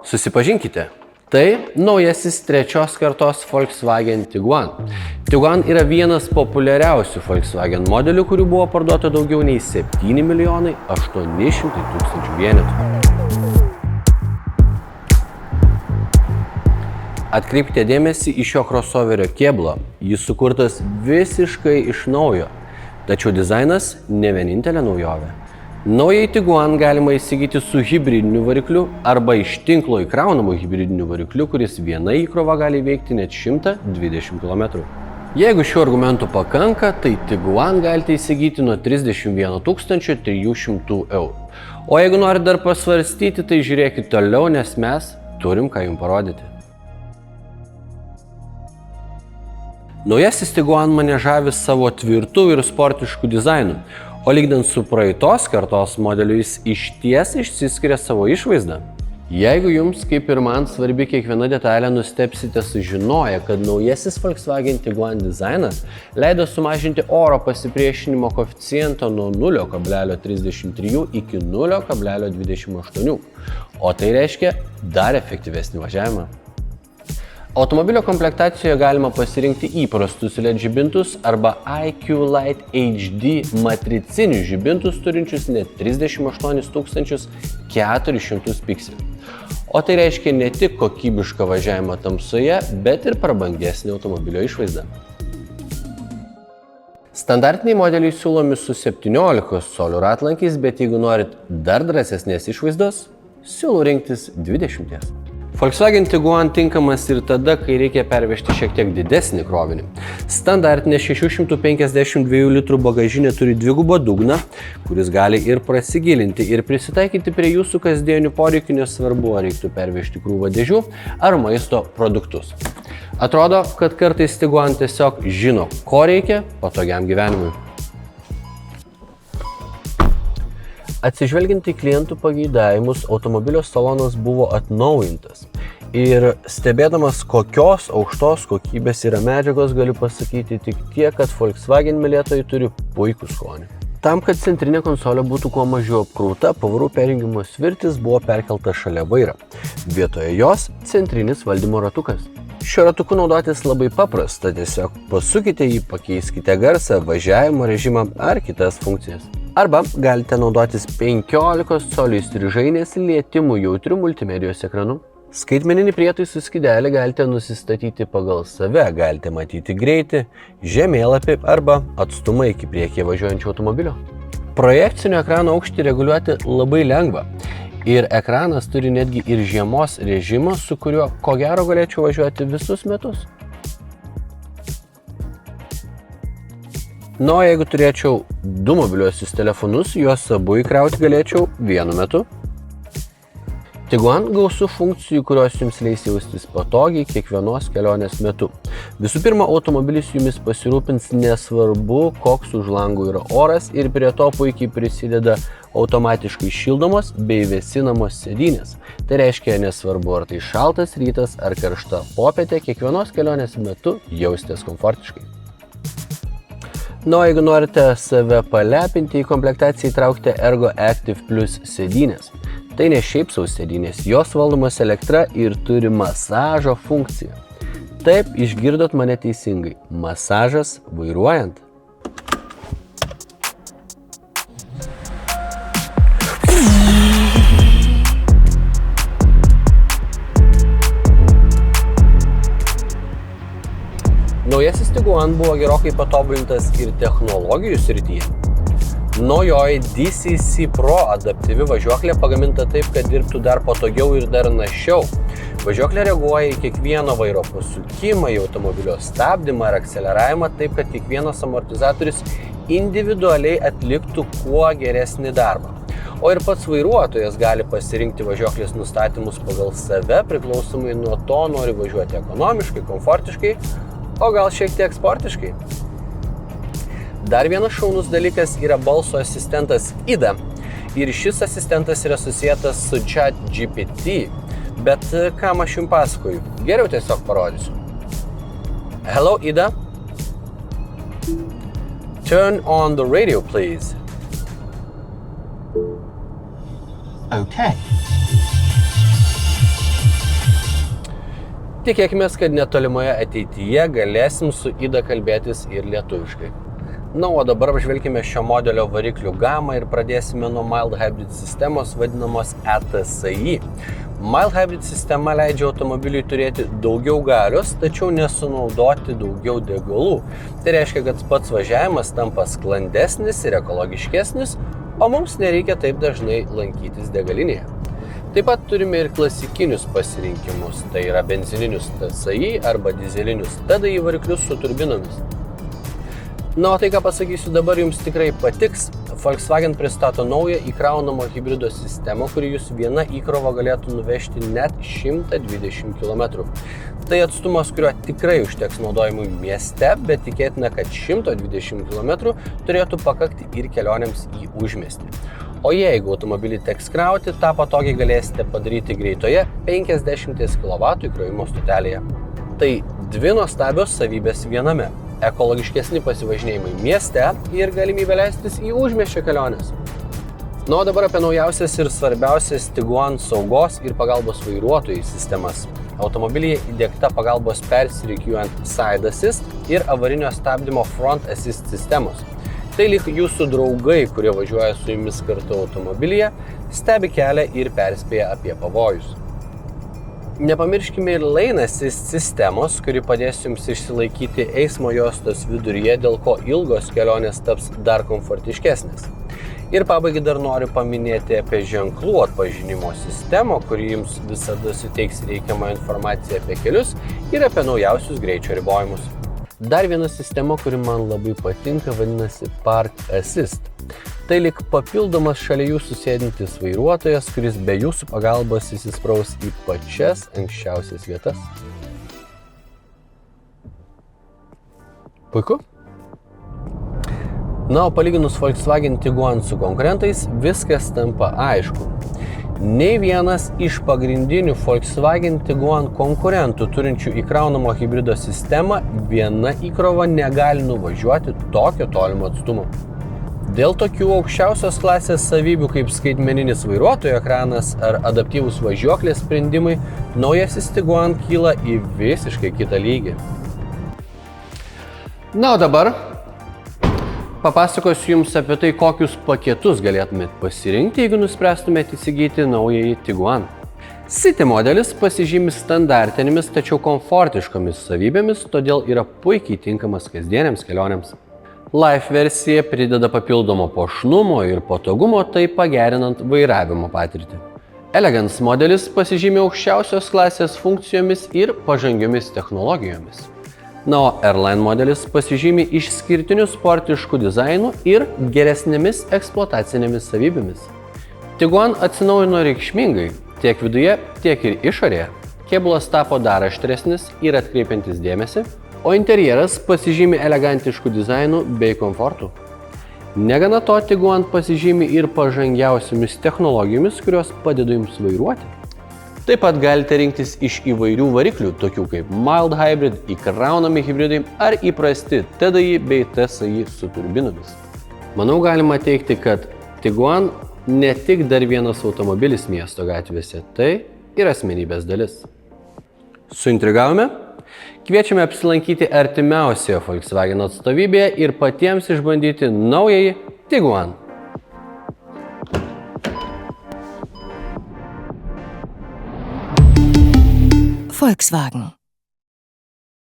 Susipažinkite. Tai naujasis trečios kartos Volkswagen Tiguan. Tiguan yra vienas populiariausių Volkswagen modelių, kurių buvo parduota daugiau nei 7 milijonai 800 tūkstančių vienetų. Atkreipkite dėmesį į šio crossoverio kėbulą. Jis sukurtas visiškai iš naujo. Tačiau dizainas ne vienintelė naujovė. Naująjį Tiguan galima įsigyti su hibridiniu varikliu arba iš tinklo įkraunamu hibridiniu varikliu, kuris viena įkrova gali veikti net 120 km. Jeigu šių argumentų pakanka, tai Tiguan galite įsigyti nuo 31 300 eurų. O jeigu norite dar pasvarstyti, tai žiūrėkit toliau, nes mes turim ką jums parodyti. Naujasis Tiguan mane žavi savo tvirtų ir sportiškų dizainų, o lygdant su praeitos kartos modeliu jis išties išsiskiria savo išvaizdą. Jeigu jums, kaip ir man, svarbi kiekviena detalė, nustebsite sužinoję, kad naujasis Volkswagen Tiguan dizainas leido sumažinti oro pasipriešinimo koeficientą nuo 0,33 iki 0,28, o tai reiškia dar efektyvesnį važiavimą. Automobilio komplektacijoje galima pasirinkti įprastus LED žibintus arba IQ Light HD matricinius žibintus turinčius net 38 400 pikselių. O tai reiškia ne tik kokybišką važiavimą tamsoje, bet ir prabangesnį automobilio išvaizdą. Standartiniai modeliai siūlomi su 17 colių ratlankiais, bet jeigu norit dar drąsesnės išvaizdos, siūlau rinktis 20. Volkswagen Tiguan tinkamas ir tada, kai reikia pervežti šiek tiek didesnį krovinį. Standartinė 652 litrų bagažinė turi dvigubą dugną, kuris gali ir prasigilinti ir prisitaikyti prie jūsų kasdienių poreikių, nesvarbu, ar reiktų pervežti krūvą dėžių ar maisto produktus. Atrodo, kad kartais Tiguan tiesiog žino, ko reikia patogiam gyvenimui. Atsižvelgiant į klientų pageidavimus, automobilio salonas buvo atnaujintas. Ir stebėdamas, kokios aukštos kokybės yra medžiagos, galiu pasakyti tik tiek, kad Volkswagen mylėtojai turi puikų skonį. Tam, kad centrinė konsolė būtų kuo mažiau apkrauta, pavarų perjungimo svirtis buvo perkelta šalia vairo. Vietoje jos centrinis valdymo ratukas. Šiuo ratuku naudotis labai paprasta, tiesiog pasukite jį, pakeiskite garsą, važiavimo režimą ar kitas funkcijas. Arba galite naudotis 15 colių įstrižainės lietimų jautrių multimedijos ekranu. Skaitmeninį prietaisų skydelį galite nusistatyti pagal save, galite matyti greitį, žemėlapį arba atstumą iki priekyje važiuojančio automobilio. Projekcinio ekrano aukštį reguliuoti labai lengva. Ir ekranas turi netgi ir žiemos režimą, su kuriuo ko gero galėčiau važiuoti visus metus. Na, o jeigu turėčiau du mobiliuosius telefonus, juos abu įkrauti galėčiau vienu metu. Tiguan gausu funkcijų, kurios jums leis jaustis patogiai kiekvienos kelionės metu. Visų pirma, automobilis jumis pasirūpins nesvarbu, koks už langų yra oras ir prie to puikiai prisideda automatiškai šildomos bei vėsinamos sėdynės. Tai reiškia, nesvarbu, ar tai šaltas rytas ar karšta popietė, kiekvienos kelionės metu jausitės komfortiškai. Na, o jeigu norite save palepinti, į komplektaciją įtraukite Ergo Active Plus sėdynės. Tai ne šiaip sau sėdynės, jos valdomos elektra ir turi masažo funkciją. Taip, išgirdot mane teisingai. Masažas vairuojant. Naujasis Tiguan buvo gerokai patobulintas ir technologijų srityje. Naujoji DCC Pro adaptyvi važiuoklė pagaminta taip, kad dirbtų dar patogiau ir dar našiau. Važiuoklė reaguoja į kiekvieno vairo pasukimą, į automobilio stabdymą ar akceleravimą taip, kad kiekvienas amortizatorius individualiai atliktų kuo geresnį darbą. O ir pats vairuotojas gali pasirinkti važiuoklės nustatymus pagal save, priklausomai nuo to nori važiuoti ekonomiškai, komfortiškai, o gal šiek tiek sportiškai. Dar vienas šaunus dalykas yra balso asistentas IDA. Ir šis asistentas yra susietas su ChatGPT. Bet kam aš jums pasakoju? Geriau tiesiog parodysiu. Hello, IDA. Turn on the radio, please. okay. Tikėkime, kad netolimoje ateityje galėsim su Ida kalbėtis ir lietuviškai. Na, o dabar apžvelkime šio modelio variklių gamą ir pradėsime nuo Mild Hybrid sistemos vadinamos ETSI. Mild Hybrid sistema leidžia automobiliui turėti daugiau galios, tačiau nesunaudoti daugiau degalų. Tai reiškia, kad pats važiavimas tampa sklandesnis ir ekologiškesnis, o mums nereikia taip dažnai lankytis degalinėje. Taip pat turime ir klasikinius pasirinkimus, tai yra benzininius TSI arba dizelinius TDI variklius su turbinomis. Na, o tai, ką pasakysiu dabar, jums tikrai patiks. Volkswagen pristato naują įkraunamo hibrido sistemą, kuri jūs viena įkrova galėtų nuvežti net 120 km. Tai atstumas, kurio tikrai užteks naudojimui mieste, bet tikėtina, kad 120 km turėtų pakakti ir kelionėms į užmiestį. O jeigu automobilį teks krauti, tą patogiai galėsite padaryti greitoje 50 kW įkrovimo stotelėje. Tai dvi nuostabios savybės viename. Ekologiškesni pasivažinėjimai mieste ir galimybė leistis į užmiesčio keliones. Na, o dabar apie naujausias ir svarbiausias Tiguan saugos ir pagalbos vairuotojai sistemas. Automobilyje įdiegta pagalbos persirikiuojant Side Assist ir avarinio stabdymo Front Assist sistemos. Tai lyg jūsų draugai, kurie važiuoja su jumis kartu automobilyje, stebi kelią ir perspėja apie pavojus. Nepamirškime ir Lane Assist sistemos, kuri padės jums išsilaikyti eismo juostos viduryje, dėl ko ilgos kelionės taps dar komfortiškesnės. Ir pabaigai dar noriu paminėti apie ženklų atpažinimo sistemą, kuri jums visada suteiks reikiamą informaciją apie kelius ir apie naujausius greičio ribojimus. Dar viena sistema, kuri man labai patinka, vadinasi Park Assist. Tai lyg papildomas šalia jūsų sėdintis vairuotojas, kuris be jūsų pagalbos įsispraus į pačias anksčiausias vietas. Puiku. Na, o palyginus Volkswagen Tiguan su konkurentais, viskas tampa aišku. Nei vienas iš pagrindinių Volkswagen Tiguan konkurentų turinčių įkraunamo hibrido sistemą viena įkrova negali nuvažiuoti tokio tolimo atstumo. Dėl tokių aukščiausios klasės savybių kaip skaitmeninis vairuotojo ekranas ar adaptyvūs važiuoklės sprendimai, naujasis Tiguan kyla į visiškai kitą lygį. Na, o dabar papasakosiu jums apie tai, kokius paketus galėtumėt pasirinkti, jeigu nuspręstumėt įsigyti naująjį Tiguan. City modelis pasižymi standartinėmis, tačiau komfortiškomis savybėmis, todėl yra puikiai tinkamas kasdieniams kelionėms. Life versija prideda papildomo puošnumo ir patogumo, tai pagerinant vairavimo patirtį. Elegance modelis pasižymi aukščiausios klasės funkcijomis ir pažangiomis technologijomis. Na, o Airline modelis pasižymi išskirtiniu sportišku dizainu ir geresnėmis eksploatacinėmis savybėmis. Tiguan atsinaujino reikšmingai tiek viduje, tiek ir išorėje. Kėbulas tapo dar aštresnis ir atkreipiantis dėmesį, o interjeras pasižymi elegantišku dizainu bei komfortu. Negana to, Tiguan pasižymi ir pažangiausiomis technologijomis, kurios padeda jums vairuoti. Taip pat galite rinktis iš įvairių variklių, tokių kaip Mild Hybrid, įkraunami hibridai ar įprasti TDI bei TSI su turbinomis. Manau, galima teigti, kad Tiguan ne tik dar vienas automobilis miesto gatvėse, tai ir asmenybės dalis. Suintrigavome? Kviečiame apsilankyti artimiausioje Volkswagen atstovybėje ir patiems išbandyti naująjį Tiguan. Volkswagen.